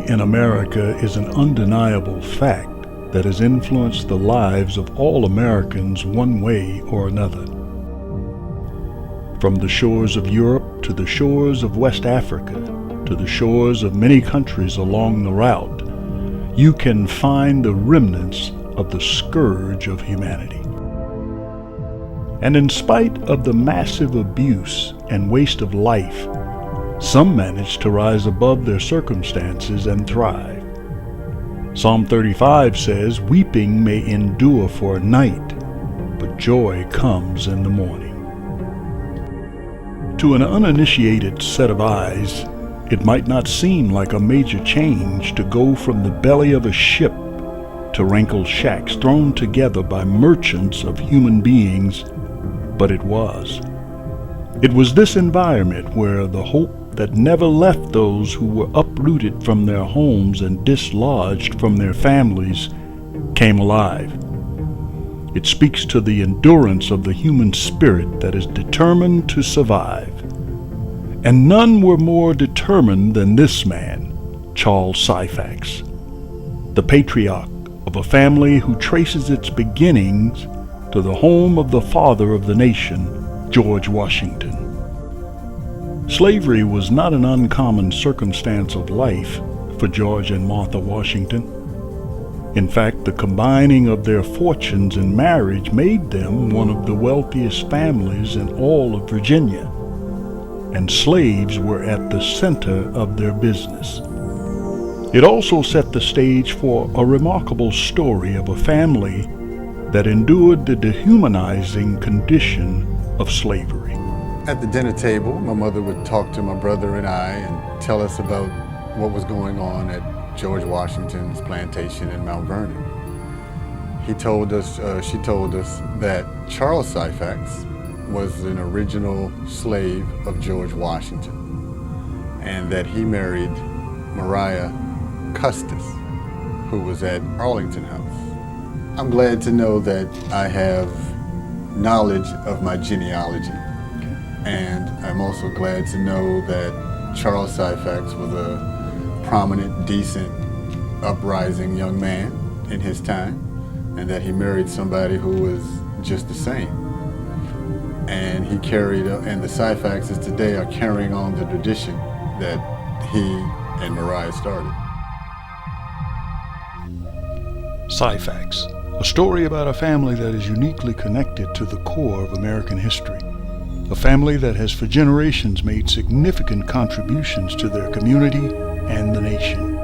Slavery in America is an undeniable fact that has influenced the lives of all Americans one way or another. From the shores of Europe to the shores of West Africa to the shores of many countries along the route, you can find the remnants of the scourge of humanity. And in spite of the massive abuse and waste of life, some manage to rise above their circumstances and thrive. Psalm 35 says, "Weeping may endure for a night, but joy comes in the morning." To an uninitiated set of eyes, it might not seem like a major change to go from the belly of a ship to wrinkled shacks thrown together by merchants of human beings, but it was. It was this environment where the hope that never left those who were uprooted from their homes and dislodged from their families came alive. It speaks to the endurance of the human spirit that is determined to survive. And none were more determined than this man, Charles Syphax, the patriarch of a family who traces its beginnings to the home of the father of the nation, George Washington. Slavery was not an uncommon circumstance of life for George and Martha Washington. In fact, the combining of their fortunes in marriage made them one of the wealthiest families in all of Virginia, and slaves were at the center of their business. It also set the stage for a remarkable story of a family that endured the dehumanizing condition of slavery. At the dinner table, my mother would talk to my brother and I and tell us about what was going on at George Washington's plantation in Mount Vernon. She told us that Charles Syphax was an original slave of George Washington and that he married Maria Custis, who was at Arlington House. I'm glad to know that I have knowledge of my genealogy. And I'm also glad to know that Charles Syphax was a prominent, decent, uprising young man in his time, and that he married somebody who was just the same. And he carried, and the Syphaxes today are carrying on the tradition that he and Mariah started. Syphax, a story about a family that is uniquely connected to the core of American history. A family that has for generations made significant contributions to their community and the nation.